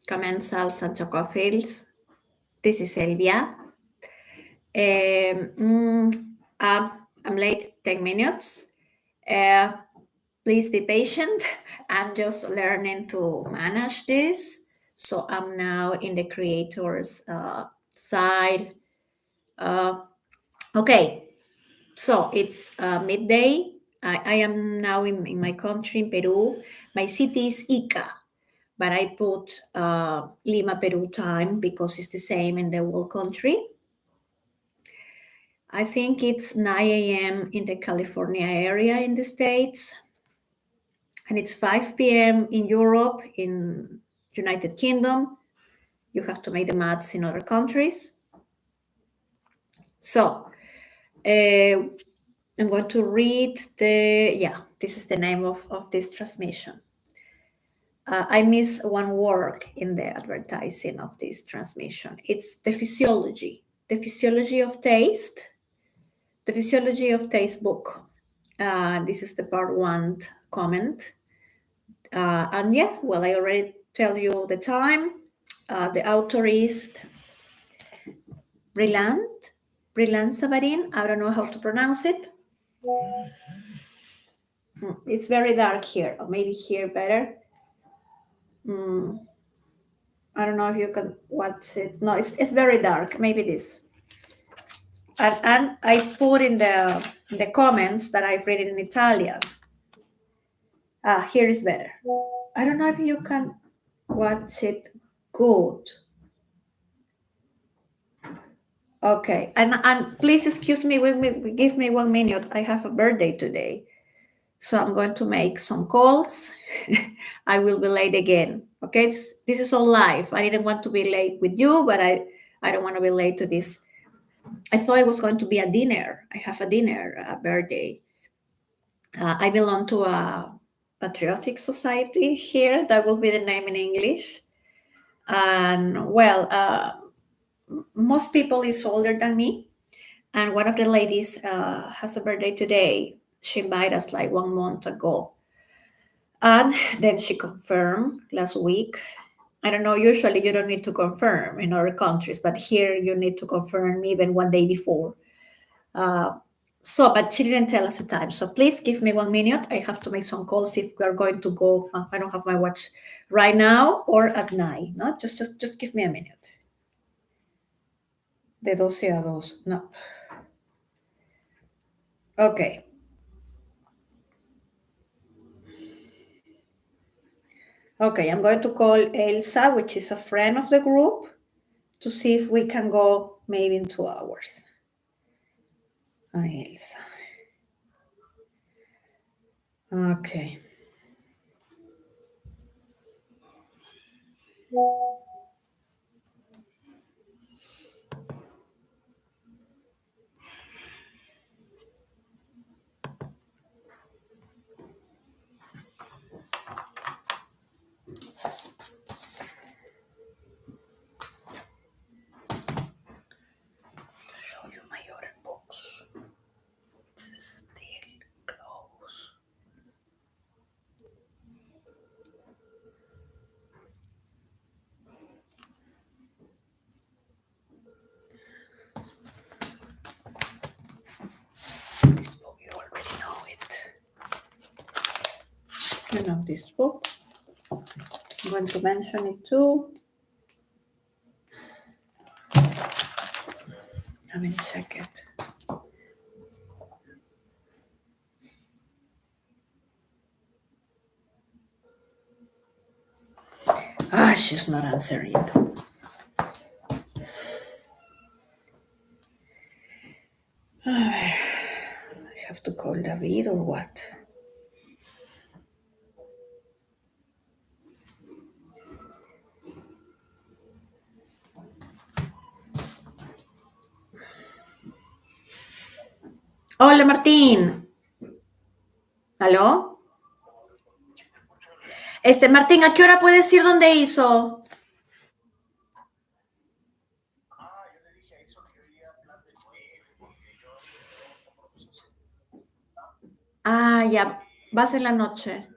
commensals and chocophiles. This is Elvia. I'm late 10 minutes. Uh, please be patient. I'm just learning to manage this. So I'm now in the creator's side. Okay, so it's midday. I am now in my country, in Peru. My city is Ica, but I put Lima, Peru time because it's the same in the whole country. I think it's 9 a.m. in the California area in the States, and it's 5 p.m. in Europe, in United Kingdom. You have to make the maths in other countries. So I'm going to read this is the name of this transmission. I miss one word in the advertising of this transmission. It's the physiology of taste, the physiology of taste book. This is the part one comment. And yes, well, I already tell you the time. The author is Brillat-Savarin. I don't know how to pronounce it. It's very dark here, or maybe here better. I don't know if you can watch it. No, it's very dark. Maybe this. And I put in the comments that I've read it in Italian. Here is better. I don't know if you can watch it good. Okay, and please excuse me, give me 1 minute. I have a birthday today. So I'm going to make some calls. I will be late again. Okay, this is all live. I didn't want to be late with you, but I don't want to be late to this. I thought it was going to be a dinner. I have a dinner, a birthday. I belong to a patriotic society here. That will be the name in English. And well, most people is older than me. And one of the ladies has a birthday today. She invited us like 1 month ago. And then she confirmed last week. I don't know, usually you don't need to confirm in other countries, but here you need to confirm even 1 day before. But she didn't tell us the time. So please give me 1 minute. I have to make some calls if we are going to go. I don't have my watch right now or at night. No, just give me a minute. De 12 a 2. No. Okay. Okay, I'm going to call Elsa, which is a friend of the group, to see if we can go maybe in 2 hours. Elsa. Okay. Show you my other books. It's still closed. This book, you already know it. You know this book. I'm going to mention it too. I mean, check it. She's not answering. I have to call David or what? Hola, Martín. ¿Aló? Martín, ¿a qué hora puedes ir donde hizo? Ya, vas en la noche.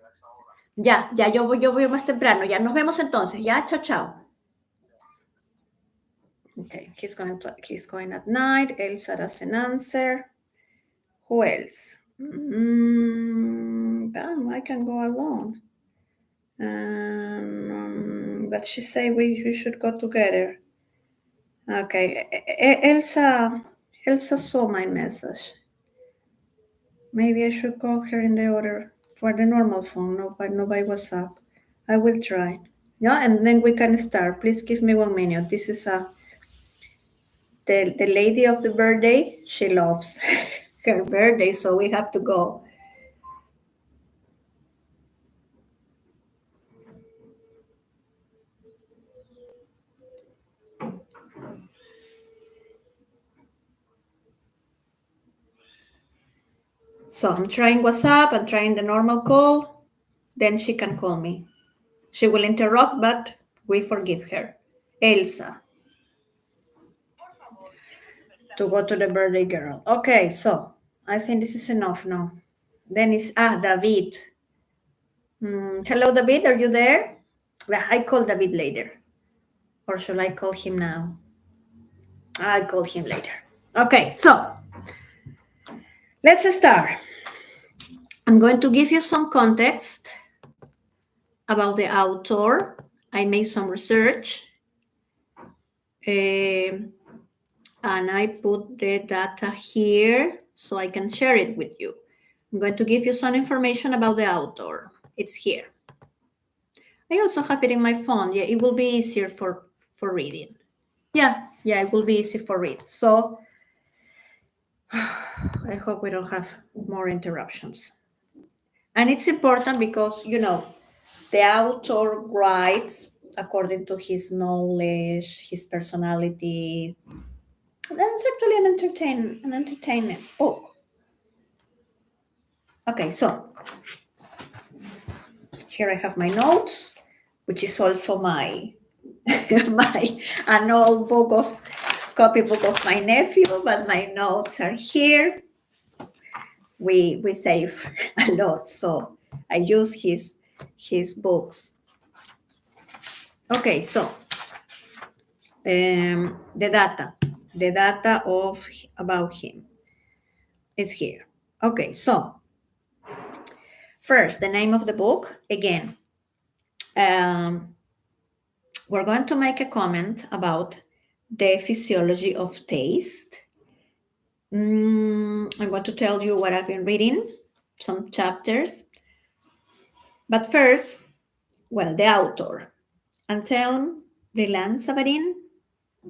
Ya, ya, yo voy más temprano. Ya nos vemos entonces. Ya, chao, chao. Okay, he's going at night. Elsa doesn't answer. Who else? I can go alone. But she say we should go together. Okay, Elsa saw my message. Maybe I should call her in the order for the normal phone, no by WhatsApp. I will try. Yeah, and then we can start. Please give me 1 minute. This is the lady of the birthday. She loves her birthday, so we have to go. So I'm trying WhatsApp, I'm trying the normal call, then she can call me. She will interrupt, but we forgive her. Elsa, to go to the birthday girl. Okay, so I think this is enough now. Then it's David. Hello, David, are you there? Yeah, I call David later. Or should I call him now? I'll call him later. Okay, so let's start. I'm going to give you some context about the author. I made some research. And I put the data here so I can share it with you. I'm going to give you some information about the author. It's here. I also have it in my phone. Yeah, it will be easier for reading. Yeah, it will be easy for read. So I hope we don't have more interruptions. And it's important because, the author writes according to his knowledge, his personality. That's actually an entertainment book. Okay, so here I have my notes, which is also my an old copybook of my nephew, but my notes are here. We save a lot, so I use his books. Okay, so the data of about him is here. Okay, so first the name of the book again. We're going to make a comment about the physiology of taste. I'm going to tell you what I've been reading, some chapters. But first, the author, Anthelme Brillat-Savarin.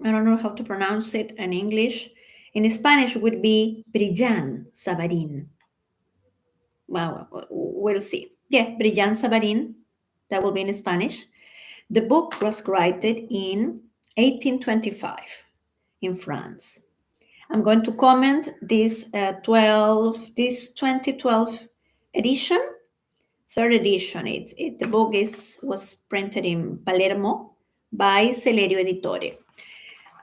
I don't know how to pronounce it in English. In Spanish, it would be Brillat-Savarin. Well, we'll see. Yeah, Brillat-Savarin. That will be in Spanish. The book was written in 1825 in France. I'm going to comment this 2012 edition, third edition. The book was printed in Palermo by Celerio Editore.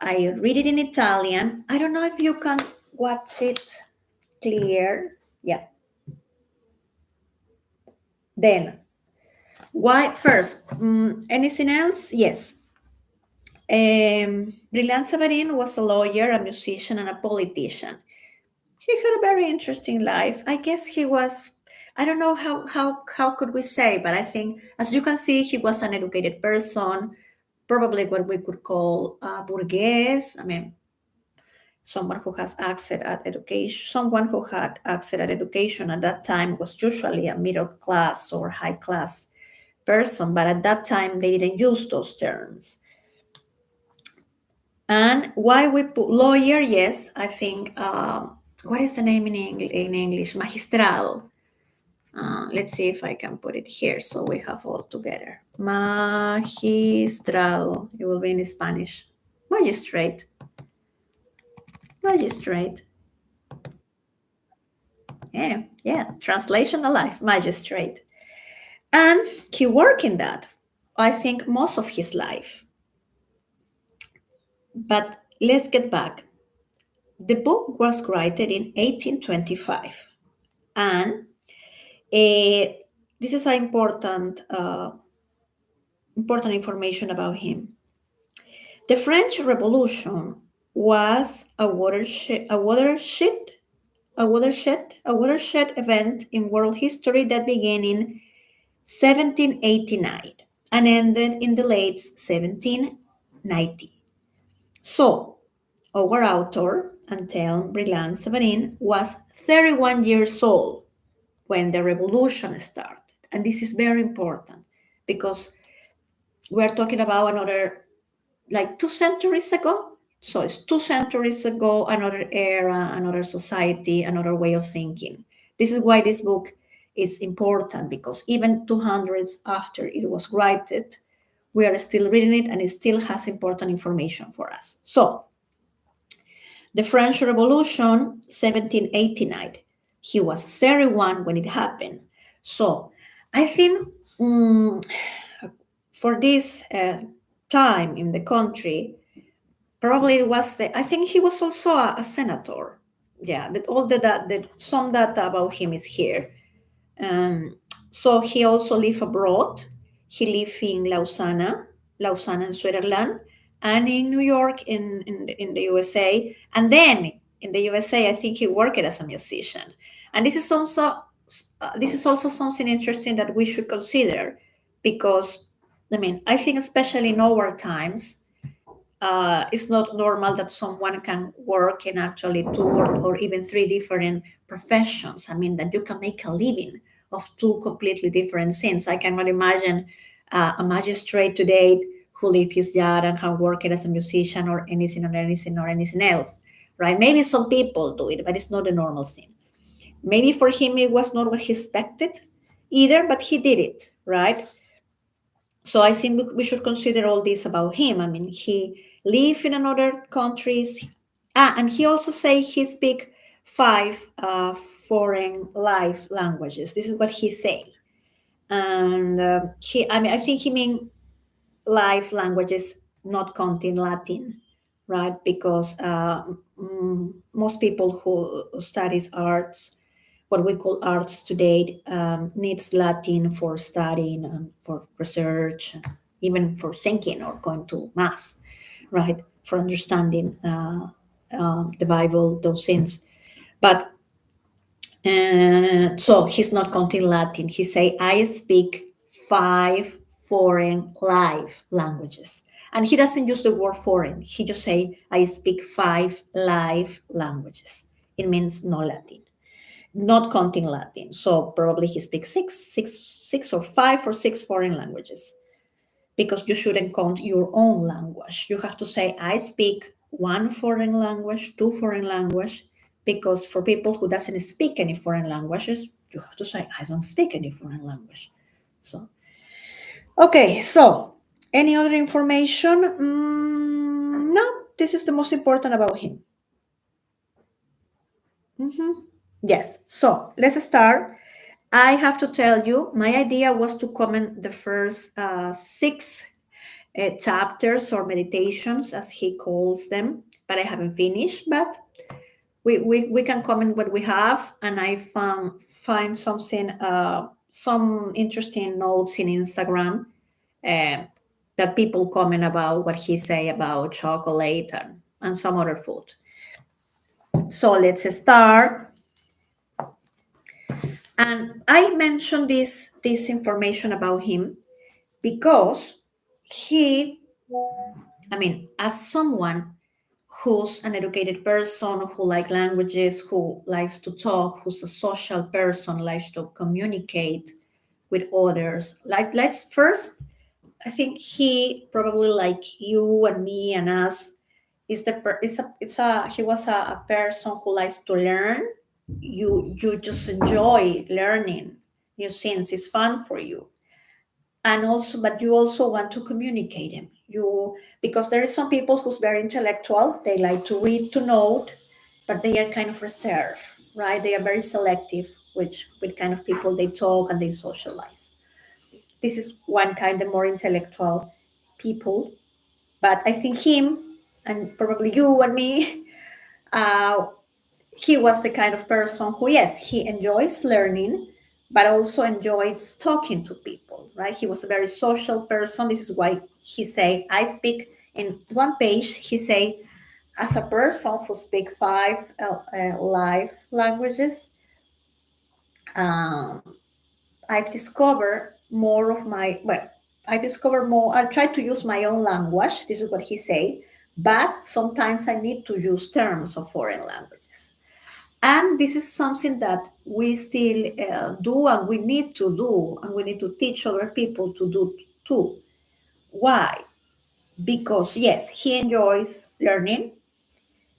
I read it in Italian. I don't know if you can watch it clear. Yeah. Then, why first? Anything else? Yes. Brillat-Savarin was a lawyer, a musician, and a politician. He had a very interesting life. I guess he was, I don't know how could we say, but I think, as you can see, he was an educated person, probably what we could call bourgeois. I mean, someone who has access at education. Someone who had access at education at that time was usually a middle class or high class person, but at that time they didn't use those terms. And why we put lawyer? Yes, I think. What is the name in English? Magistrado. Let's see if I can put it here so we have all together. Magistrado. It will be in Spanish. Magistrate. Magistrate. Yeah. Translation alive. Magistrate. And he worked in that, I think, most of his life. But let's get back. The book was written in 1825. And this is an important information about him. The French Revolution was a watershed event in world history that began in 1789 and ended in the late 1790. So, our author, Anthelme Brillat-Savarin, was 31 years old when the revolution started. And this is very important because we're talking about another, like 2 centuries ago. So it's 2 centuries ago, another era, another society, another way of thinking. This is why this book is important, because even 200s after it was written, we are still reading it and it still has important information for us. So, the French Revolution, 1789. He was 31 when it happened. So, I think for this time in the country, probably it was I think he was also a senator. Yeah, that all the some data about him is here. Um, so he also lived abroad. He lived in Lausanne in Switzerland, and in New York in the USA. And then in the USA, I think he worked as a musician. And this is also something interesting that we should consider, because I mean, I think especially in our times, it's not normal that someone can work in actually two or even three different professions. I mean, that you can make a living of two completely different things. I cannot imagine a magistrate today who leave his job and can work as a musician or anything else, right? Maybe some people do it, but it's not a normal thing. Maybe for him it was not what he expected either, but he did it, right? So I think we should consider all this about him. I mean, he lived in another countries. And he also say he speak five foreign life languages. This is what he say. And I mean, I think he mean life languages, not counting Latin, right? Because most people who studies arts, what we call arts today, needs Latin for studying and for research, and even for thinking or going to mass, right? For understanding the Bible, those things. But so he's not counting Latin. He say, I speak five foreign live languages. And he doesn't use the word foreign. He just say, I speak five live languages. It means no Latin, not counting Latin. So probably he speaks six or five or six foreign languages, because you shouldn't count your own language. You have to say, I speak one foreign language, two foreign language, because for people who doesn't speak any foreign languages, you have to say, I don't speak any foreign language. So, okay, so any other information? No, this is the most important about him. Yes, so let's start. I have to tell you, my idea was to comment the first six chapters or meditations, as he calls them, but I haven't finished. But we can comment what we have, and I find something, some interesting notes in Instagram uh, that people comment about what he say about chocolate and some other food. So let's start. And I mentioned this information about him because he, I mean, as someone who's an educated person, who likes languages, who likes to talk, who's a social person, likes to communicate with others. Like, let's first, I think he probably like you and me and us is he was a person who likes to learn. You just enjoy learning new things. It's fun for you, and also, but you also want to communicate them, because there is some people who's very intellectual, they like to read to note, but they are kind of reserved, right? They are very selective with kind of people they talk and they socialize. This is one kind of more intellectual people. But I think him, and probably you and me, uh, he was the kind of person who, yes, he enjoys learning, but also enjoyed talking to people, right? He was a very social person. This is why he say, I speak, in one page, he say, as a person who speak five live languages, um, I've discovered more of my, well, I discovered more, I try to use my own language. This is what he say, but sometimes I need to use terms of foreign languages. And this is something that we still do, and we need to do, and we need to teach other people to do too. Why? Because yes, he enjoys learning,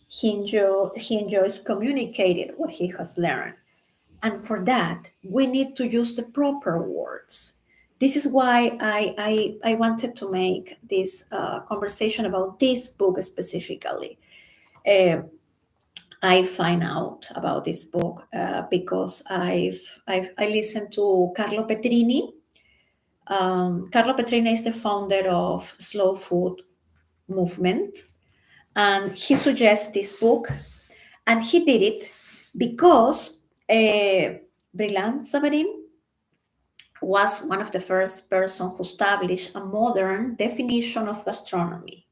he enjoys communicating what he has learned. And for that, we need to use the proper words. This is why I wanted to make this conversation about this book specifically. Uh, I find out about this book because I listened to Carlo Petrini. Carlo Petrini is the founder of Slow Food Movement, and he suggests this book, and he did it because Brillat-Savarin was one of the first person who established a modern definition of gastronomy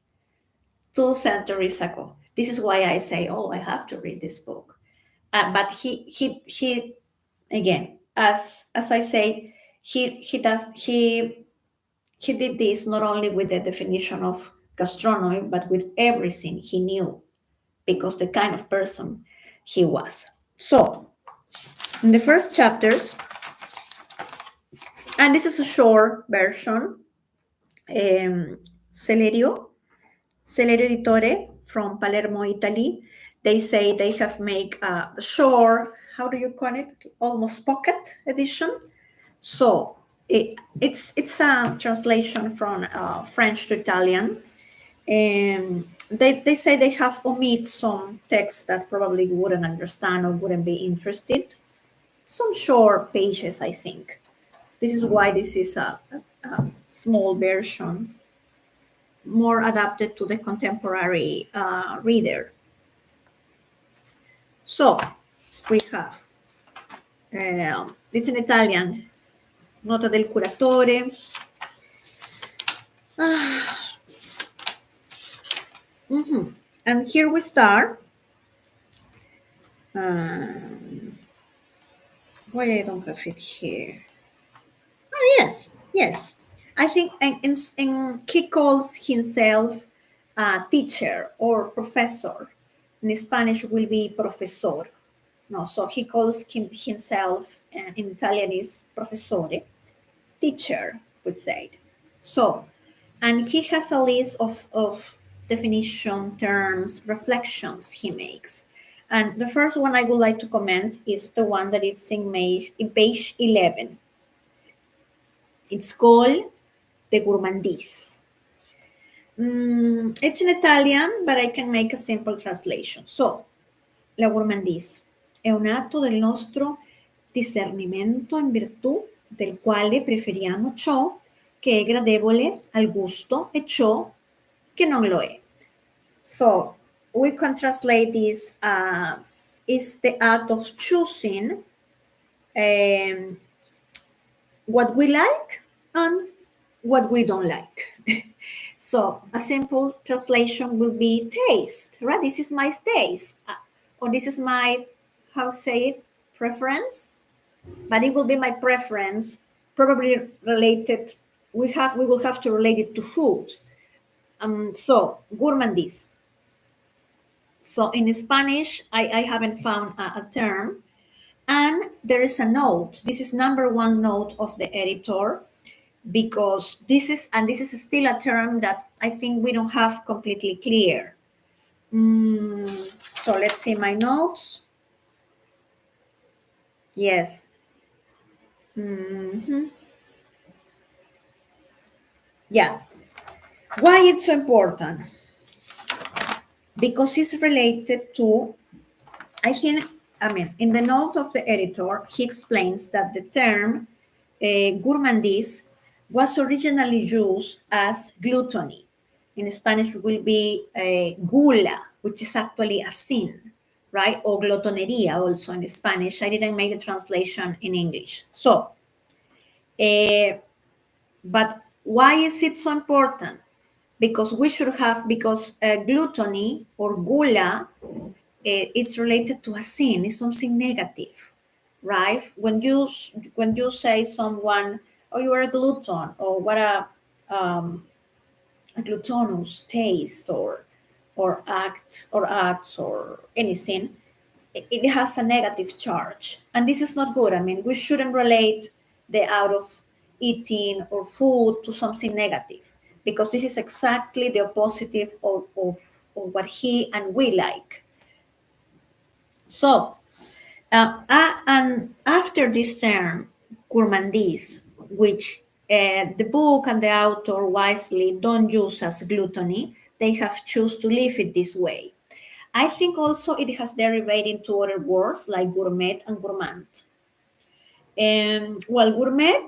2 centuries ago. This is why I say, oh, I have to read this book. But he again, as I say, he did this not only with the definition of gastronomy, but with everything he knew, because the kind of person he was. So in the first chapters, and this is a short version, Celerio Editore from Palermo, Italy. They say they have made a short, how do you call it? Almost pocket edition. So it's a translation from French to Italian. And they say they have omit some text that probably wouldn't understand or wouldn't be interested. Some short pages, I think. So this is why this is a small version, more adapted to the contemporary reader. So we have, it's in Italian, Nota del curatore. And here we start. Why I don't have it here? Oh, yes. I think he calls himself a teacher or professor. In Spanish will be profesor. No, so he calls himself, in Italian is professore, teacher, would say. So, and he has a list of definition, terms, reflections he makes. And the first one I would like to comment is the one that is in page 11. It's called the gourmandise. It's in Italian, but I can make a simple translation. So, la gourmandise è un atto del nostro discernimento in virtù del quale preferiamo ciò che è gradevole al gusto e ciò che non lo è. So, we can translate this is the act of choosing what we like and what we don't like. So a simple translation will be taste, right? This is my taste, or this is my, how say it, preference, but it will be my preference, probably related. We will have to relate it to food. So gourmandise. So in Spanish, I haven't found a term, and there is a note. This is number one note of the editor, because this is still a term that I think we don't have completely clear. So let's see my notes. Yes. Yeah. Why it's so important? Because it's related to, in the note of the editor, he explains that the term gourmandise was originally used as gluttony. In Spanish, it will be gula, which is actually a sin. right? Or glotoneria also in Spanish. I didn't make the translation in English. So, but why is it so important? Because we should have, because gluttony or gula, it's related to a sin, it's something negative, right? When you say someone, oh, you are a glutton, or what a gluttonous taste, or acts or anything, it has a negative charge, and this is not good. I mean, we shouldn't relate the out of eating or food to something negative, because this is exactly the opposite of what he and we like. So, and after this term, gourmandise, which the book and the author wisely don't use as gluttony, they have choose to leave it this way. I think also it has derived into other words like gourmet and gourmand. Well, gourmet,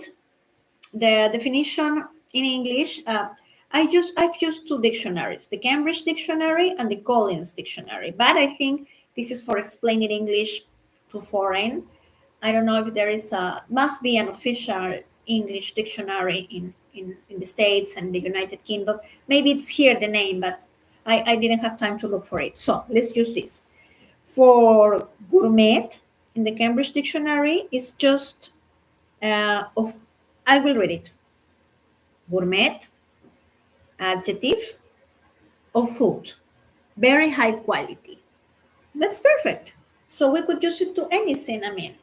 the definition in English, I've used two dictionaries, the Cambridge Dictionary and the Collins Dictionary, but I think this is for explaining English to foreign. I don't know if there is must be an official English dictionary in the States and the United Kingdom. Maybe it's here the name, but I didn't have time to look for it. So let's use this. For gourmet, in the Cambridge Dictionary, it's just of, I will read it. Gourmet, adjective of food, very high quality. That's perfect. So we could use it to anything. I mean,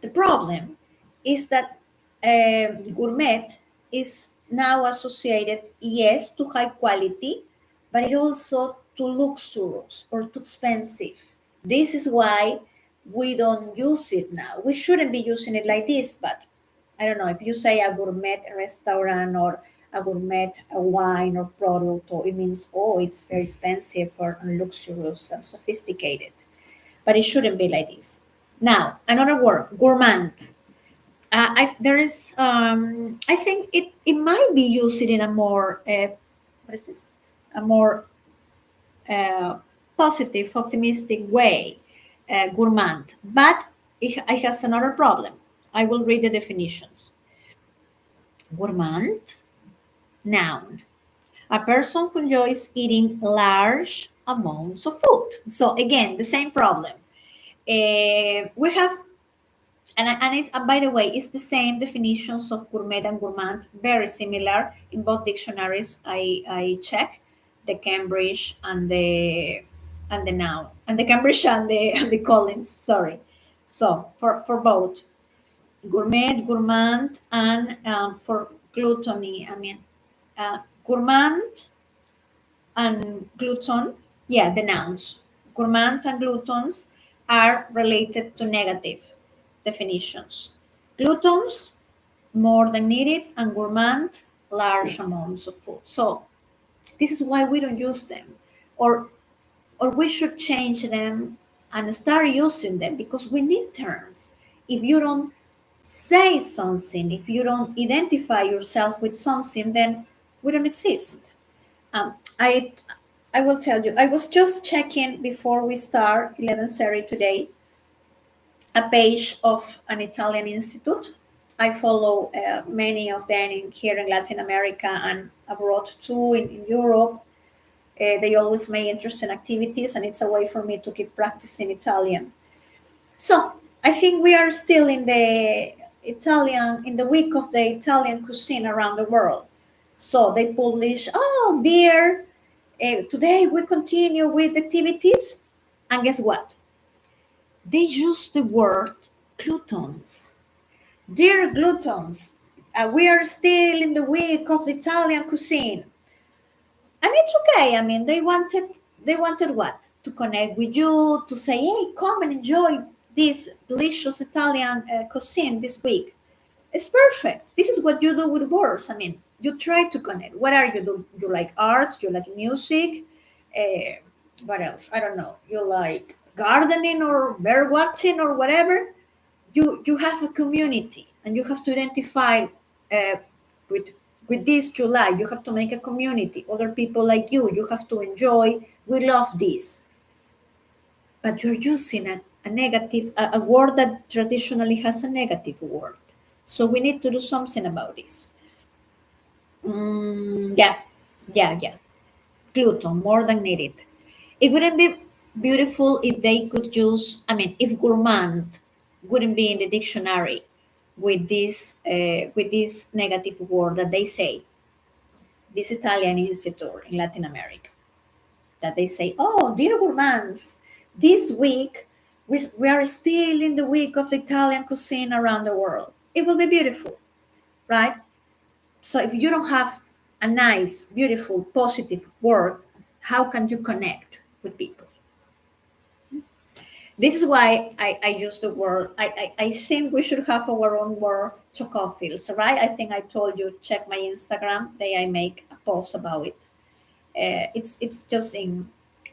the problem is that gourmet is now associated, yes, to high quality, but it also to luxurious or too expensive. This is why we don't use it now. We shouldn't be using it like this, but I don't know if you say a gourmet restaurant or a gourmet a wine or product, or it means, oh, it's very expensive or luxurious and sophisticated, but it shouldn't be like this. Now, another word, gourmand. There is, I think it might be used in a more, what is this? A more uh, positive, optimistic way, gourmand. But it has another problem. I will read the definitions. Gourmand, noun. A person who enjoys eating large amounts of food. So again, the same problem. We have, and it's, by the way, it's the same definitions of gourmet and gourmand, very similar in both dictionaries. I check the Cambridge and the noun, and the Cambridge and the Collins. Sorry. So for both gourmet, gourmand, and for gluttony, I mean, gourmand and glutton, yeah, the nouns. Gourmand and gluttons are related to negative definitions. Gluttons, more than needed, and gourmand, large amounts of food. So this is why we don't use them, or or we should change them and start using them, because we need terms. If you don't say something, if you don't identify yourself with something, then we don't exist. Um, I I will tell you. I was just checking before we start 11:30 today a page of an Italian institute. I follow many of them here in Latin America and abroad too, in Europe. They always make interesting activities, and it's a way for me to keep practicing Italian. So I think we are still in the week of the Italian cuisine around the world. So they publish, oh dear, today we continue with activities, and guess what? They use the word gluttons. Dear gluttons, we are still in the week of the Italian cuisine, and it's okay. I mean, they wanted what? To connect with you, to say, hey, come and enjoy this delicious Italian cuisine this week. It's perfect. This is what you do with words. I mean, you try to connect. What are you do? You like art? You like music? Uh, what else? I don't know. You like gardening or bird watching or whatever? You have a community, and you have to identify uh, with with this July. You have to make a community. Other people like you. You have to enjoy. We love this. but you're using a negative, a word that traditionally has a negative word. So we need to do something about this. Yeah, yeah, yeah. Gluten, more than needed. It wouldn't be beautiful if they could use, I mean, if gourmand wouldn't be in the dictionary with this negative word that they say, this Italian institute in Latin America, that they say, oh, dear gourmands, this week we are still in the week of the Italian cuisine around the world. It will be beautiful, right? So if you don't have a nice, beautiful, positive word, how can you connect with people? This is why I use the word. I think we should have our own word chocophiles, right? I think I told you, check my Instagram. There I make a post about it. It's just in,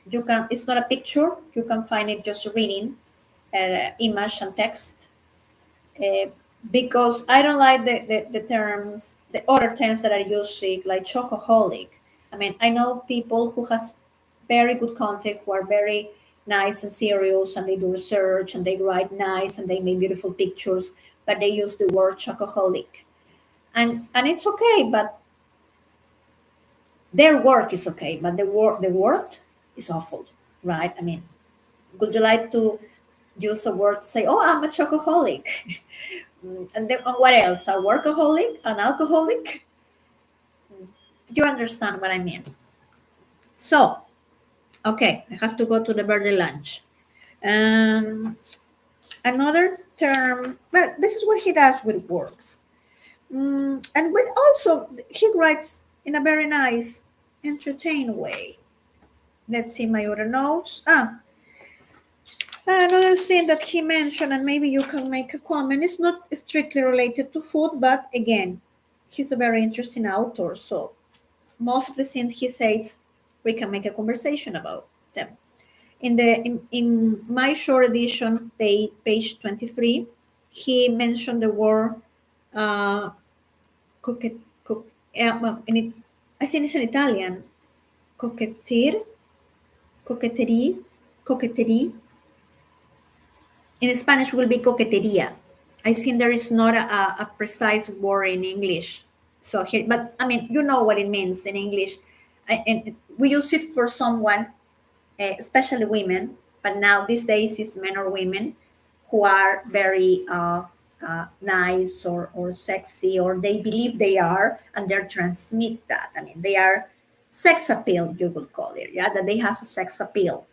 you can, it's not a picture. You can find it just reading image and text. Uh, because I don't like the terms, the other terms that are used, like chocoholic. I mean, I know people who has very good content, who are very nice and serious, and they do research and they write nice and they make beautiful pictures, but they use the word chocoholic, and it's okay, but their work is okay, but the word is awful, right? I mean, would you like to use a word to say, "Oh, I'm a chocoholic," and then what else? A workaholic, an alcoholic? You understand what I mean? So, okay, I have to go to the birthday lunch. Um, Another term, well, this is what he does with works. And with also, he writes in a very nice, entertaining way. Let's see my other notes. Another thing that he mentioned, and maybe you can make a comment, is not strictly related to food, but again, he's a very interesting author. So most of the things he says, we can make a conversation about them. In my short edition, page 23, he mentioned the word uh, coquet, co- well, I think it's in Italian, coquetir, coqueterie, coqueterie. In Spanish will be coqueteria. I think there is not a precise word in English. So here, but I mean, you know what it means in English. And we use it for someone, especially women, but now these days it's men or women who are very nice or sexy, or they believe they are, and they transmit that. I mean, they are sex appeal, you would call it, yeah, that they have a sex appeal,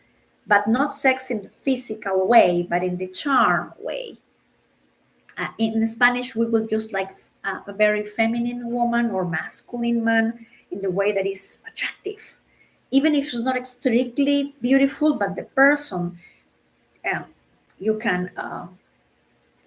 but not sex in the physical way, but in the charm way. In Spanish, we will use like a very feminine woman or masculine man in the way that is attractive. Even if she's not strictly beautiful, but the person, um, you can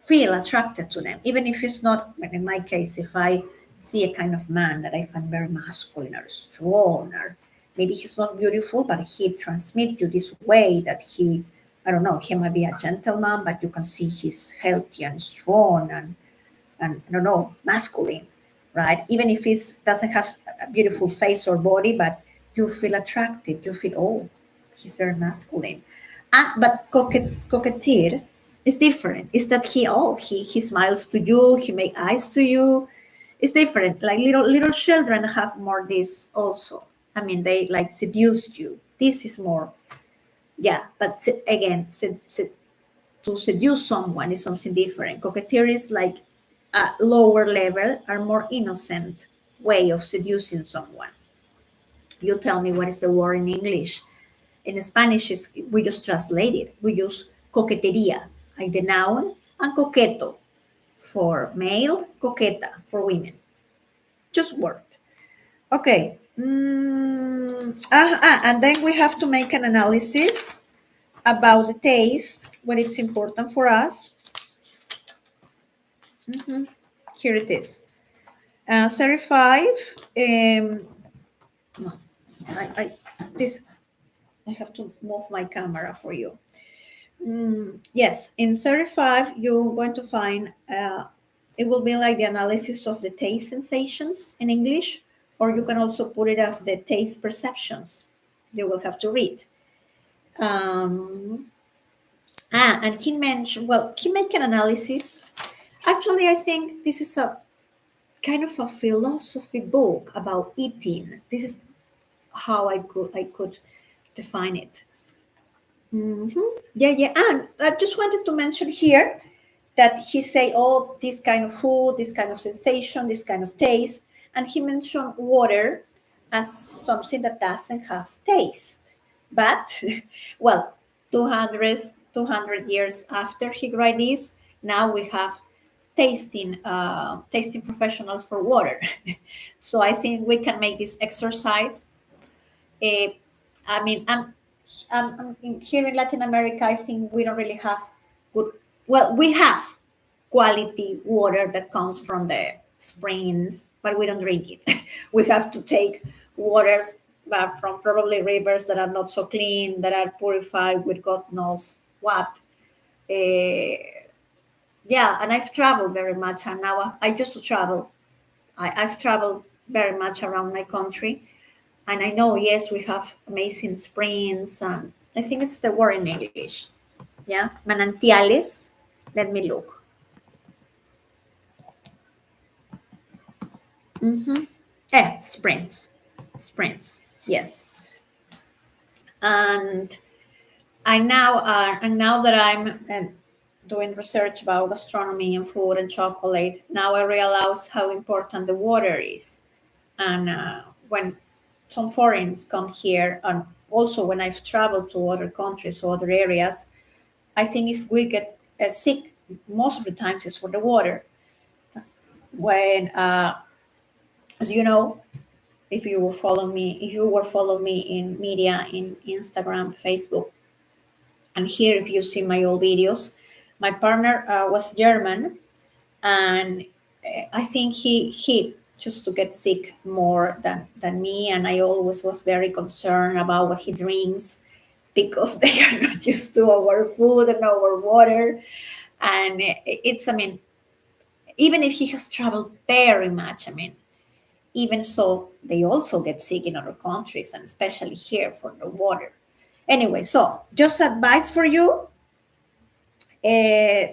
feel attracted to them. Even if it's not, like in my case, if I see a kind of man that I find very masculine or strong, or maybe he's not beautiful, but he transmits you this way that he, I don't know, he might be a gentleman, but you can see he's healthy and strong and I don't know, masculine, right? Even if he doesn't have a beautiful face or body, but you feel attracted. You feel, oh, he's very masculine. But coqueteer is different. It's that he smiles to you, he makes eyes to you. It's different. Like little children have more this also. I mean, they like seduce you. This is more, yeah. But again, to seduce someone is something different. Coquetry is like a lower level, a more innocent way of seducing someone. You tell me what is the word in English. In Spanish, we just translate it. We use coqueteria, like the noun, and coqueto for male, coqueta for women. Just word. Okay. And then we have to make an analysis about the taste, when it's important for us. Here it is. 35. No, this, I have to move my camera for you. Yes, in 35, you're going to find it will be like the analysis of the taste sensations in English, or you can also put it as the taste perceptions. You will have to read. Um, And he mentioned, well, he made an analysis. Actually, I think this is a kind of a philosophy book about eating. This is how I could define it. Yeah, yeah. And I just wanted to mention here that he say, oh, this kind of food, this kind of sensation, this kind of taste, and he mentioned water as something that doesn't have taste. But well, 200 years after he wrote this, now we have tasting professionals for water. So I think we can make this exercise. uh, I mean, here in Latin America, I think we don't really have good, well, we have quality water that comes from the springs, but we don't drink it. We have to take waters from probably rivers that are not so clean, that are purified with God knows what. Yeah, and I've traveled very much, and now I used to travel. I've traveled very much around my country, and I know, yes, we have amazing springs. I think it's the word in English. Yeah, manantiales. Let me look. Mm-hmm. Springs, springs. Yes, and and now that I'm doing research about gastronomy and food and chocolate, now I realize how important the water is. And when some foreigners come here, and also when I've traveled to other countries or other areas, I think if we get sick, most of the times it's for the water. When, as you know, if you were follow me in media, in Instagram, Facebook, and here, if you see my old videos, my partner was German, and I think he just to get sick more than me, and I always was very concerned about what he drinks because they are not used to our food and our water. And it's, I mean, even if he has traveled very much, I mean, even so, they also get sick in other countries, and especially here for the water. Anyway, so just advice for you, uh,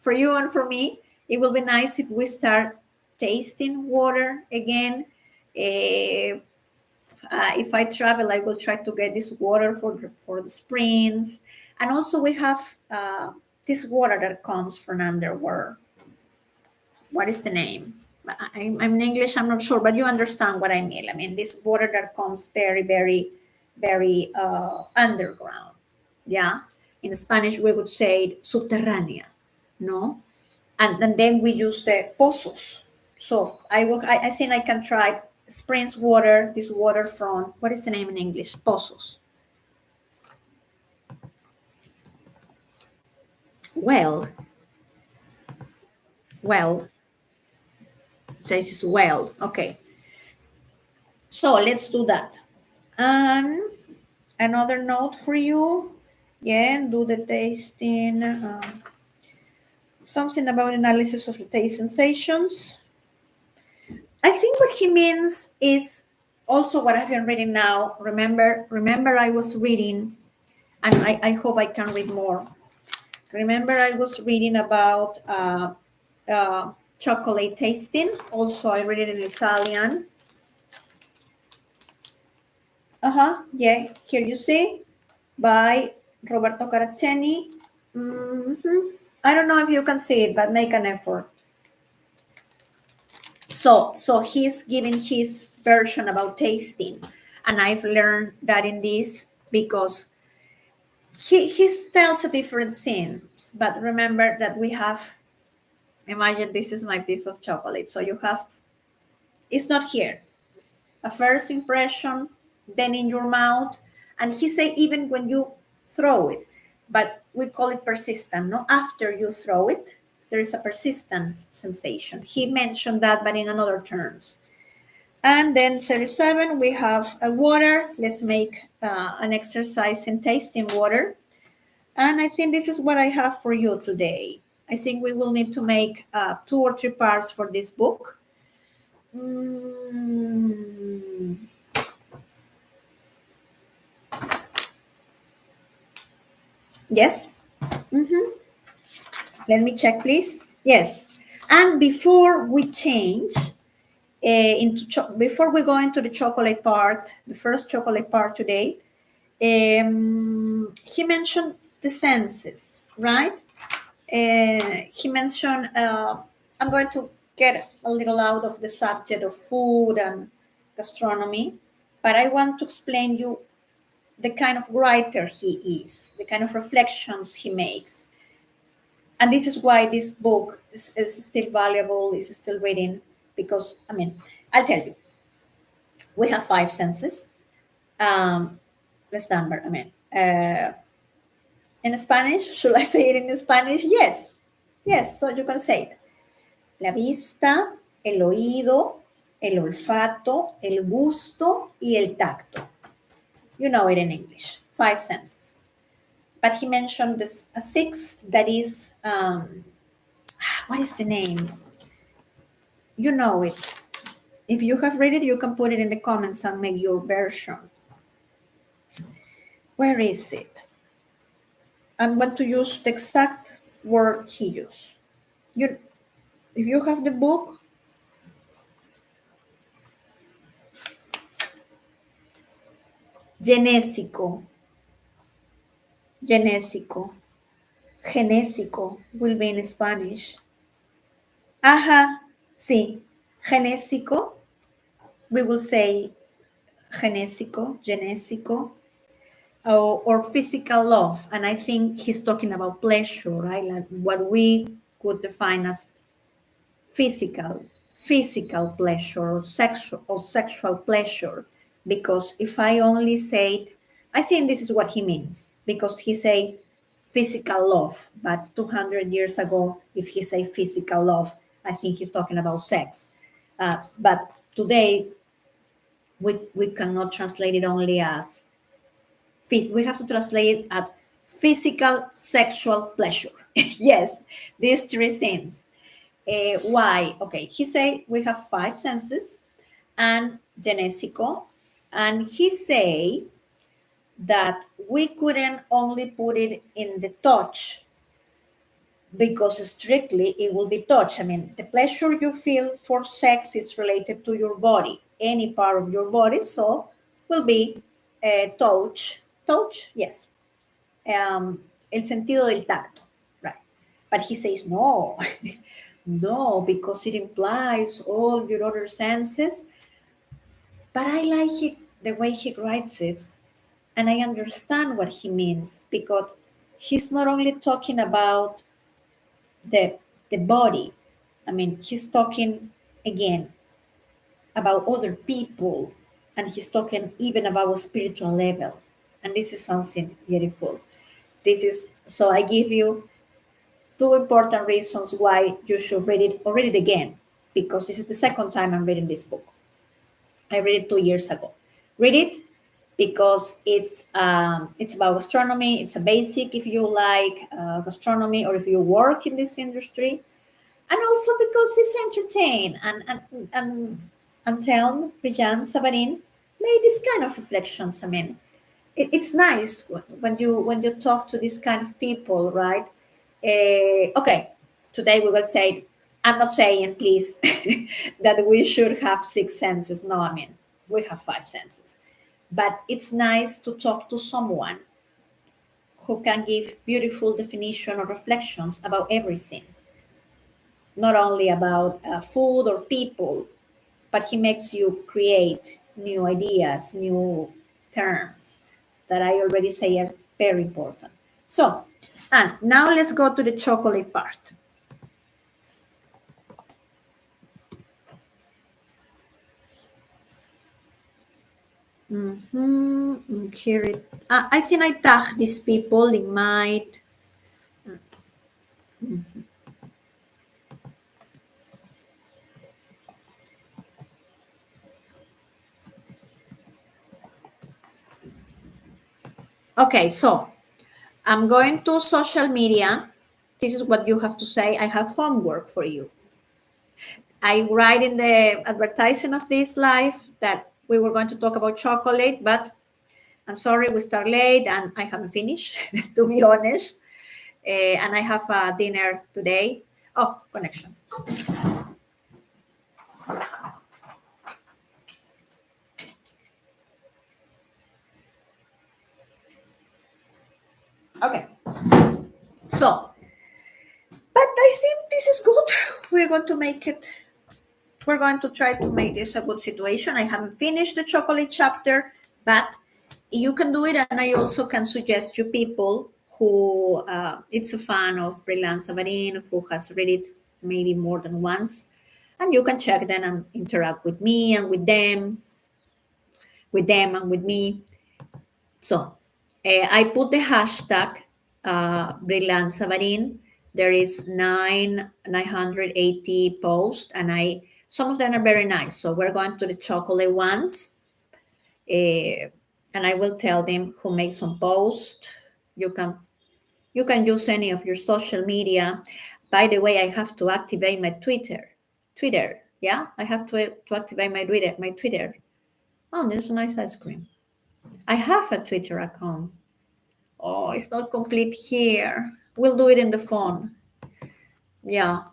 for you and for me. It will be nice if we start tasting water again. Uh, if I travel, I will try to get this water for the springs, and also we have this water that comes from underwater. What is the name? I'm in English, I'm not sure, but you understand what I mean. I mean, this water that comes very, very, very underground. Yeah. In Spanish, we would say subterránea, no? And then we use the pozos. So I think I can try springs water, this water from, what is the name in English? Pozos. Well, well, says it's well. Okay. So let's do that. And another note for you. Yeah, do the tasting. Something about analysis of the taste sensations. I think what he means is also what I've been reading now. Remember, I was reading, and I hope I can read more. Remember, I was reading about chocolate tasting. Also, I read it in Italian. Yeah, here you see, by Roberto Caraceni. I don't know if you can see it, but make an effort. So he's giving his version about tasting, and I've learned that in this because he tells a different things. But remember that we have, imagine this is my piece of chocolate. So you have, it's not here. A first impression, then in your mouth, and he say even when you throw it, but we call it persistent. No, after you throw it, there is a persistent sensation. He mentioned that, but in another terms. And then 37, we have a water. Let's make an exercise in tasting water. And I think this is what I have for you today. I think we will need to make 2 or 3 parts for this book. Mm, yes. Let me check, please. Yes. And before we change before we go into the chocolate part, the first chocolate part today, he mentioned the senses, right? He mentioned, I'm going to get a little out of the subject of food and gastronomy, but I want to explain you the kind of writer he is, the kind of reflections he makes. And this is why this book is still valuable, is still reading, because, I mean, I'll tell you, we have five senses. Let's number, I mean, in Spanish, should I say it in Spanish? Yes. Yes, so you can say it. La vista, el oído, el olfato, el gusto, y el tacto. You know it in English. Five senses. But he mentioned this a sixth that is, what is the name? You know it. If you have read it, you can put it in the comments and make your version. Where is it? I'm going to use the exact word he used. You, if you have the book, genésico, genésico, genésico will be in Spanish. Ajá, sí, genésico, we will say genésico, genésico, or physical love. And I think he's talking about pleasure, right? Like what we could define as physical pleasure or sexual pleasure. Because if I only say, I think this is what he means, because he say physical love, but 200 years ago, if he say physical love, I think he's talking about sex. But today, we cannot translate it only as, we have to translate it as physical sexual pleasure. Yes, these three things. Why? Okay, he say we have five senses and genésico, and he say that we couldn't only put it in the touch, because strictly it will be touch. I mean, the pleasure you feel for sex is related to your body, any part of your body, so will be touch. Touch, yes. El sentido del tacto, right? But he says no, no, because it implies all your other senses. But I like it, the way he writes it, and I understand what he means, because he's not only talking about the the body. I mean, he's talking again about other people, and he's talking even about a spiritual level. And this is something beautiful. This is, so I give you two important reasons why you should read it, or read it again, because this is the second time I'm reading this book. I read it 2 years ago. Read it because it's about astronomy. It's a basic if you like gastronomy, or if you work in this industry, and also because it's entertaining. And Anthelme Brillat-Savarin made this kind of reflections. I mean, it's nice when you talk to this kind of people, right? Okay, today we will say, I'm not saying, please, that we should have six senses. No, I mean, we have five senses. But it's nice to talk to someone who can give beautiful definition or reflections about everything, not only about food or people, but he makes you create new ideas, new terms that I already say are very important. So, and now let's go to the chocolate part. Here it, I think I tag these people in my. Okay, so I'm going to social media. This is what you have to say. I have homework for you. I write in the advertising of this live that we were going to talk about chocolate, but I'm sorry we start late and I haven't finished, to be honest. And I have a dinner today. Oh, connection. Okay. So, but I think this is good. We're going to make it. We're going to try to make this a good situation. I haven't finished the chocolate chapter, but you can do it, and I also can suggest you people who it's a fan of Brillat-Savarin, who has read it maybe more than once, and you can check them and interact with me and with them and with me. So I put the hashtag Brillat-Savarin. There is 980 posts, and some of them are very nice. So we're going to the chocolate ones, and I will tell them who makes some post. You can you can use any of your social media. By the way, I have to activate my Twitter. Twitter, yeah, I have to activate my Twitter. My Twitter. Oh, there's a nice ice cream. I have a Twitter account. Oh, it's not complete here. We'll do it in the phone. Yeah.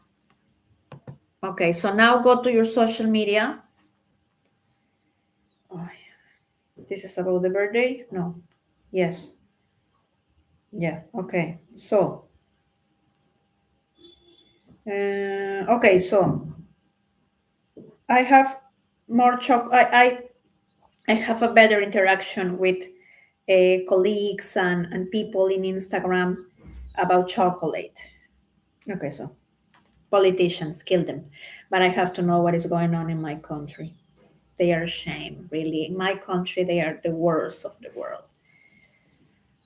Okay, so now go to your social media. Oh, this is about the birthday? No. Yes. Yeah. Okay. So, okay. So I have more I have a better interaction with colleagues and people in Instagram about chocolate. Okay. So politicians kill them, but I have to know what is going on in my country. They are a shame, really. In my country, they are the worst of the world.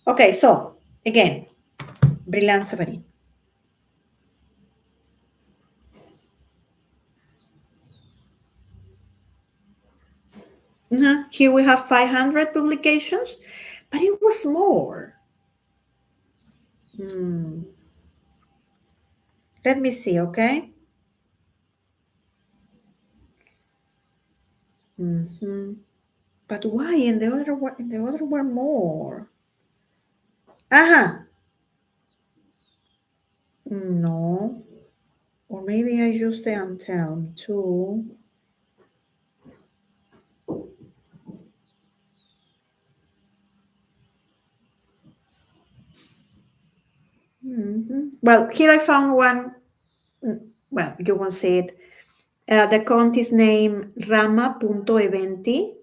Okay, so again, Brillat-Savarin. Here we have 500 publications, but it was more. Let me see, okay? But why in the other were more? Uh-huh. No. Or maybe I used the Anthelme too. Well, here I found one. Well, you won't see it. The account is named Rama.eventi.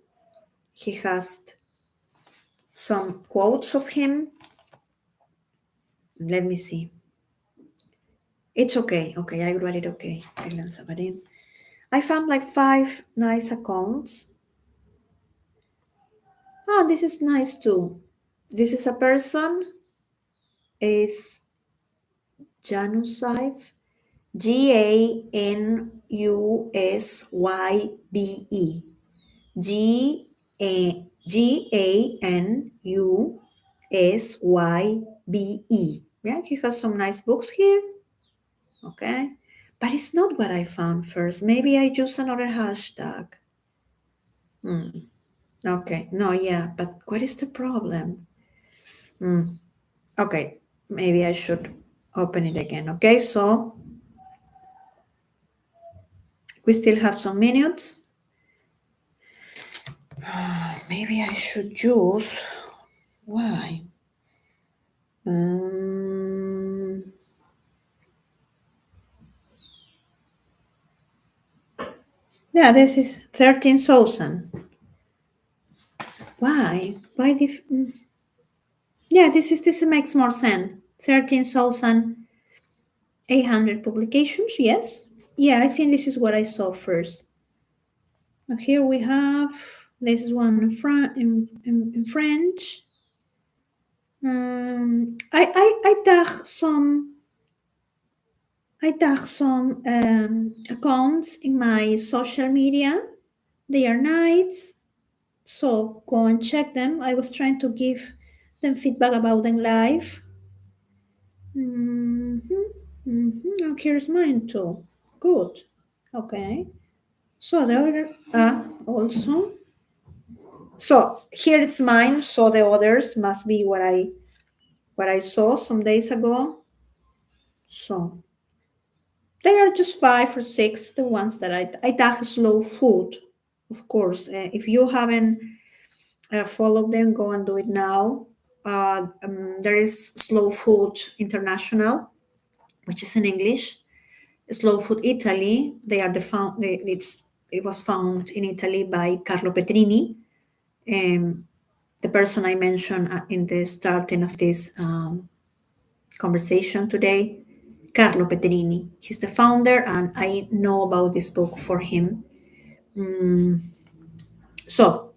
He has some quotes of him. Let me see. It's okay. Okay, I got it. Okay. Brillat-Savarin. I found like 5 nice accounts. Oh, this is nice too. This is a person. Is Janusaybe. Ganusaybe. Ganusaybe. Yeah, he has some nice books here. Okay. But it's not what I found first. Maybe I use another hashtag. Okay. No, yeah. But what is the problem? Okay. Maybe I should open it again. Okay. So we still have some minutes. Maybe I should use. Why? Yeah, this is 13,000. Why? Yeah, this makes more sense. 13,800 publications. Yes. Yeah, I think this is what I saw first. Now here we have this is one in French. I tag some accounts in my social media. They are nice, so go and check them. I was trying to give them feedback about them live. Oh, here's mine too. Good. Okay. So the other also. So here it's mine. So the others must be what I saw some days ago. So they are just 5 or 6, the ones that I tag slow food. Of course, if you haven't followed them, go and do it now. There is Slow Food International, which is in English. Slow Food Italy. They are the found. It was found in Italy by Carlo Petrini, the person I mentioned in the starting of this conversation today. Carlo Petrini. He's the founder, and I know about this book for him. So,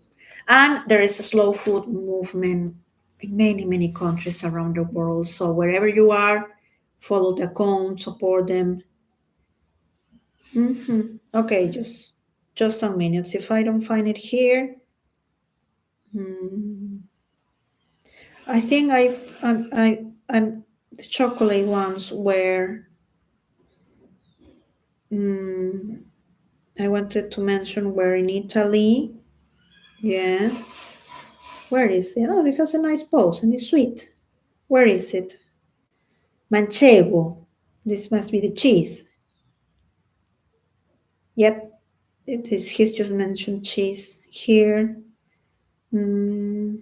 and there is a slow food movement in many, many countries around the world. So, wherever you are, follow the account, support them. Okay, just some minutes. If I don't find it here, I think I'm the chocolate ones were. I wanted to mention were in Italy. Yeah, where is it? Oh, it has a nice pose and it's sweet. Where is it? Manchego. This must be the cheese. Yep, it is. He's just mentioned cheese here. Mm,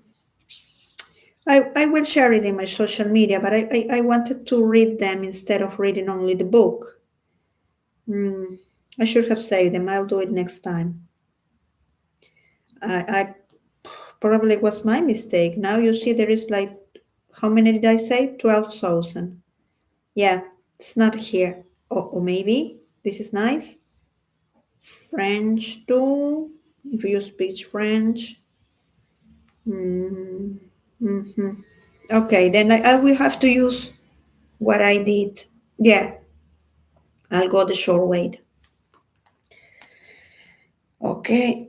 I will share it in my social media, but I wanted to read them instead of reading only the book. I should have saved them. I'll do it next time. I probably was my mistake. Now you see there is like, how many did I say? 12,000. Yeah, it's not here. Or maybe this is nice. French too. If you speak French. Okay, then I will have to use what I did. Yeah, I'll go the short way. Okay.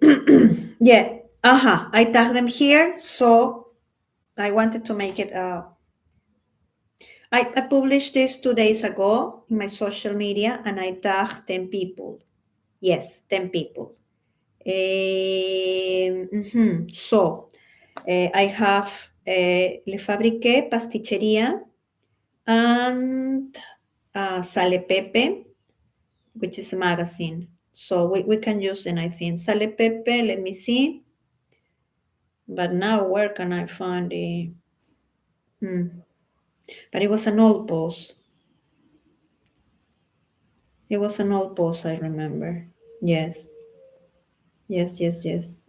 Yeah. I tag them here. So I wanted to make it. I published this 2 days ago in my social media and I tagged 10 people. Yes, 10 people. So I have Le Fabrique Pasticceria and Sale Pepe, which is a magazine. So we can use it, I think. Sale Pepe, let me see. But now where can I find it? But it was an old post. It was an old post, I remember. Yes. Yes, yes, yes.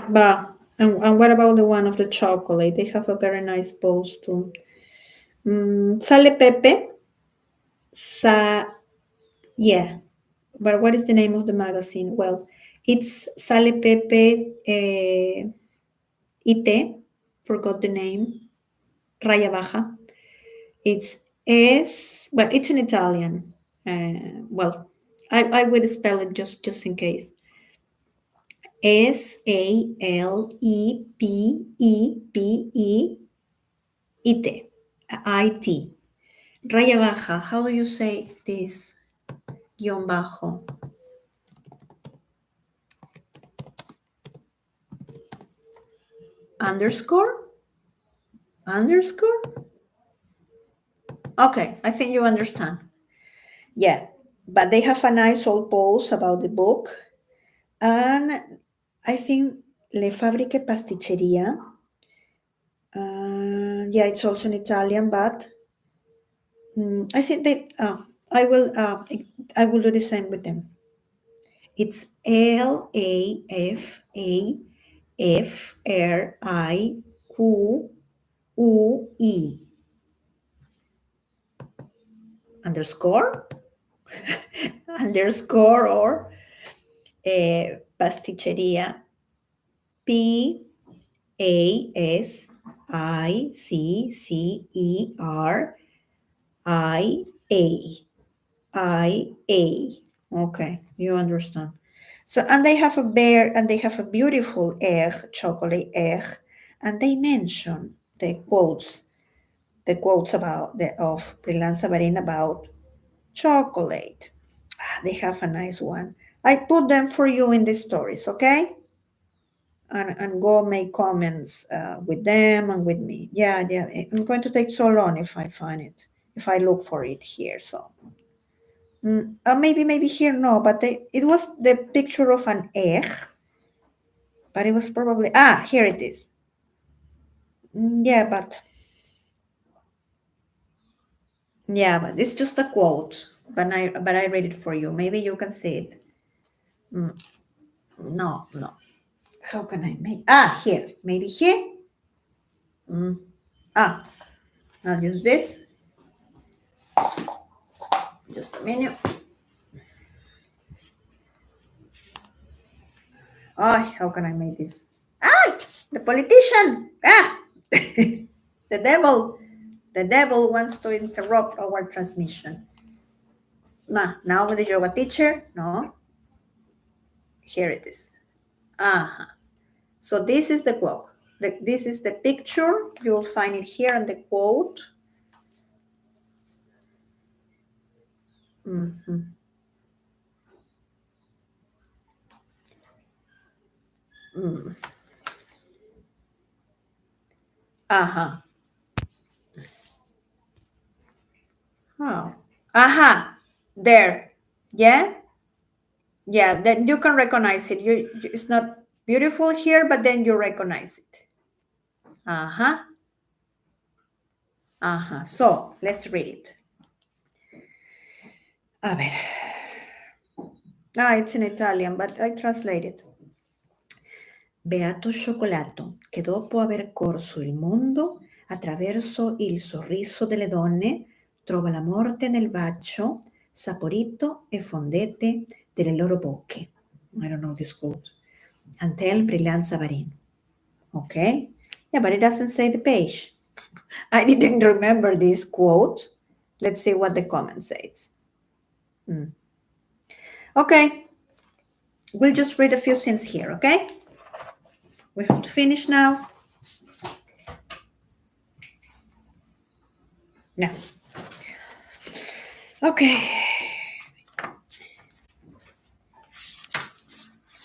But and what about the one of the chocolate? They have a very nice post too. Sale Pepe. Sa Yeah. But what is the name of the magazine? Well, it's Sale Pepe IT. Forgot the name. Raya Baja. It's in Italian. Well, I will spell it just in case. SALEPEPE IT. IT. Raya baja. How do you say this? Guión bajo. Underscore? Underscore? Okay, I think you understand. Yeah, but they have a nice old post about the book. And I think Le Fabriche Pasticceria. Yeah, it's also in Italian, but I think that I will do the same with them. It's LAFAFRIQUE underscore underscore or pasticceria PASTICCERIA. Okay, you understand. So, and they have a bear and they have a beautiful egg, chocolate egg, and they mention the quotes about the of Brillat-Savarin about chocolate. They have a nice one. I put them for you in the stories, okay? And go make comments with them and with me. Yeah, yeah. I'm going to take so long if I find it, if I look for it here. So maybe here no, but it was the picture of an egg, but it was probably here it is. Yeah, but it's just a quote. But I read it for you. Maybe you can see it. No, no. How can I make? Here. Maybe here. Ah, I'll use this. Just a minute. How can I make this? The politician. The devil. The devil wants to interrupt our transmission. Now with the yoga teacher. No, here it is. Uh-huh. So this is the quote. This is the picture. You'll find it here in the quote. Uh-huh. Oh. Aha. There. Yeah? Yeah, then you can recognize it. It's not beautiful here, but then you recognize it. Uh-huh. Uh-huh. So let's read it. A ver. It's in Italian, but I translate it. Beato cioccolato che dopo aver corso il mondo attraverso il sorriso delle donne trova la morte nel bacio saporito e fondente delle loro bocche. I don't know this quote. Anthelme Brillat-Savarin. Okay? Yeah, but it doesn't say the page. I didn't remember this quote. Let's see what the comment says. Okay. We'll just read a few things here, okay? We have to finish now. Now. Okay.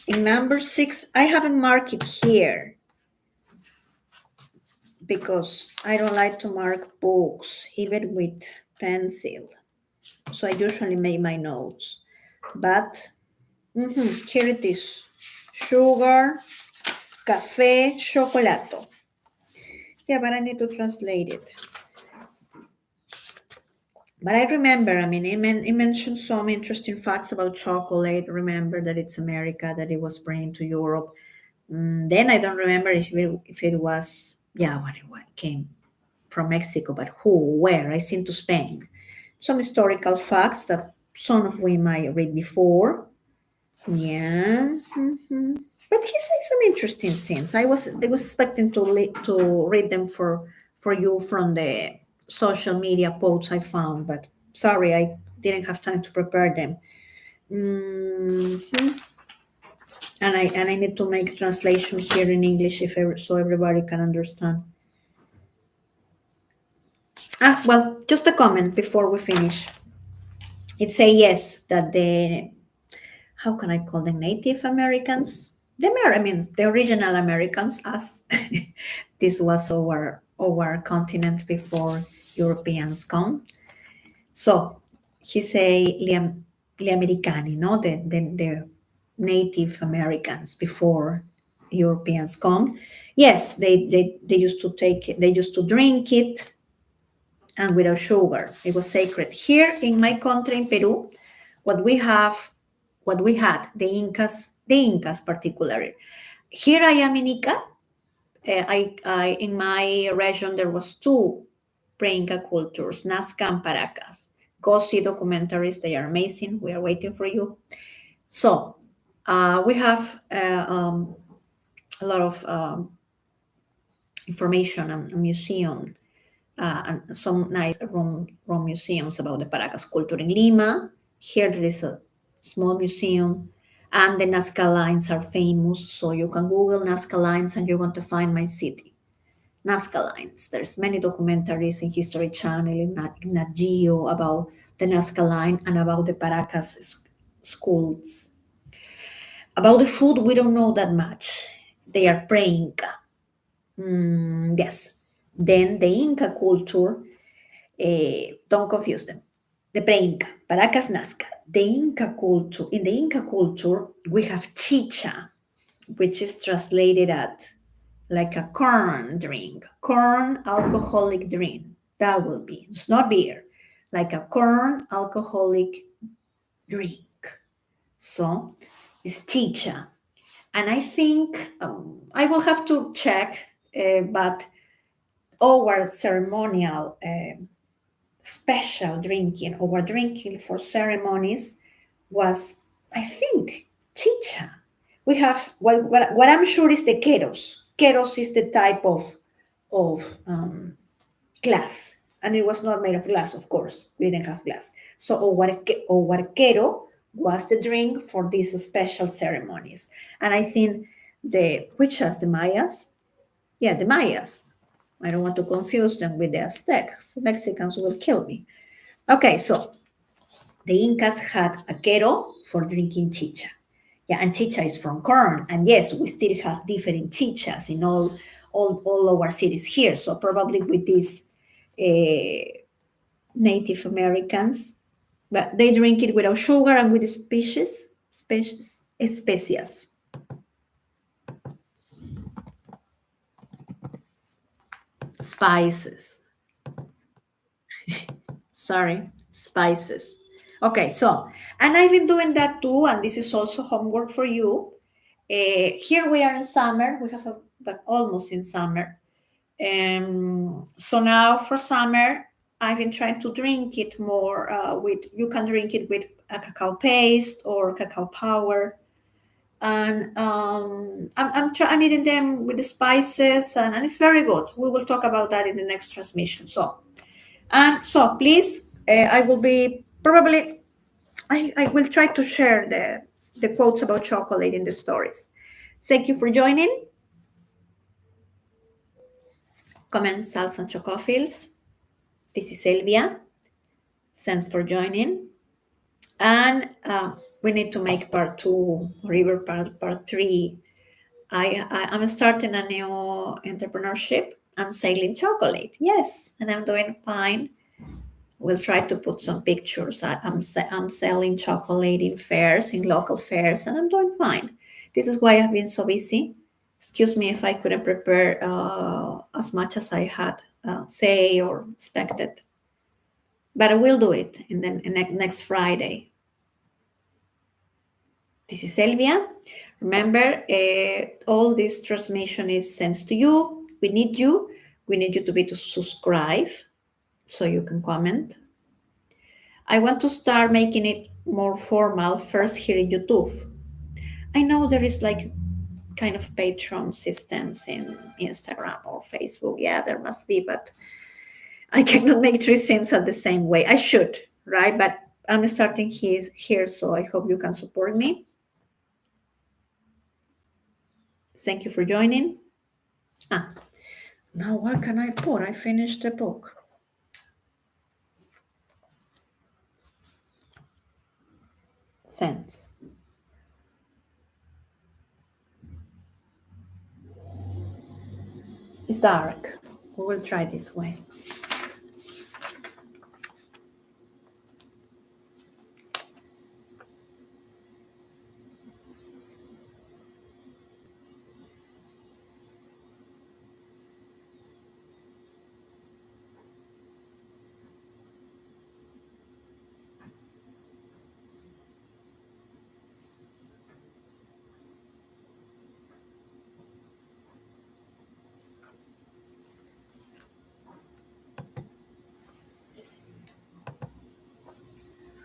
In number 6, I haven't marked it here because I don't like to mark books, even with pencil. So I usually make my notes. But here it is. Sugar, café, chocolato. Yeah, but I need to translate it. But I remember, it mentioned some interesting facts about chocolate. Remember that it's America, that it was brought to Europe. Then I don't remember if it was, when it came from Mexico, but who, where, I seen to Spain. Some historical facts that some of we might read before. Yeah. But he said some interesting things. I was expecting to read them for you from the social media posts I found, but sorry, I didn't have time to prepare them. Mhm. And I need to make translation here in English so everybody can understand. Well, just a comment before we finish. It say yes that the how can I call them, Native Americans? The original Americans, us. This was our continent before Europeans come. So he say gli americani, no, the Native Americans before Europeans come. Yes, they used to take it, they used to drink it, and without sugar. It was sacred. Here in my country, in Peru, what we have, what we had, the Incas particularly. Here I am in Ica. In my region there was two pre-Inca cultures, Nazca and Paracas. Go see documentaries; they are amazing. We are waiting for you. So we have a lot of information and museum and some nice Rome museums about the Paracas culture in Lima. Here there is a small museum, and the Nazca lines are famous. So you can Google Nazca lines and you're going to find my city. Nazca lines. There's many documentaries in History Channel, in Nat Geo about the Nazca line and about the Paracas schools. About the food, we don't know that much. They are pre-Inca. Yes. Then the Inca culture, don't confuse them. The pre-Inca, Paracas, Nazca. The Inca culture, in the Inca culture, we have chicha, which is translated at like a corn drink, corn alcoholic drink. That will be. It's not beer, like a corn alcoholic drink. So it's chicha. And I think I will have to check, but our ceremonial special drinking, our drinking for ceremonies was, I think, chicha. We have what I'm sure is the keros. Keros is the type of glass, and it was not made of glass, of course. We didn't have glass. So our quero was the drink for these special ceremonies. And I think which has the Mayas? Yeah, the Mayas. I don't want to confuse them with the Aztecs. Mexicans will kill me. Okay, so the Incas had a quero for drinking chicha. Yeah, and chicha is from corn. And yes, we still have different chichas in all our cities here. So probably with these Native Americans, but they drink it without sugar and with especias. Spices. Sorry, spices. Okay, so, and I've been doing that too, and this is also homework for you. Here we are in summer, we have but almost in summer. So now for summer, I've been trying to drink it more you can drink it with a cacao paste or cacao powder. And I'm eating them with the spices, and it's very good. We will talk about that in the next transmission. So please, I will be probably, I will try to share the quotes about chocolate in the stories. Thank you for joining. Comments, salsa, and chocophiles. This is Elvia. Thanks for joining. And we need to make part two, or even part three. I'm starting a new entrepreneurship. I'm selling chocolate. Yes, and I'm doing fine. We'll try to put some pictures. I'm selling chocolate in fairs, in local fairs, and I'm doing fine. This is why I've been so busy. Excuse me if I couldn't prepare as much as I had say or expected, but I will do it in next Friday. This is Elvia. Remember, all this transmission is sent to you. We need you. We need you to subscribe so you can comment. I want to start making it more formal first here in YouTube. I know there is like kind of Patreon systems in Instagram or Facebook. Yeah, there must be, but I cannot make three things at the same way. I should, right? But I'm starting here, so I hope you can support me. Thank you for joining. Now what can I put? I finished the book. Thanks. It's dark. We will try this way.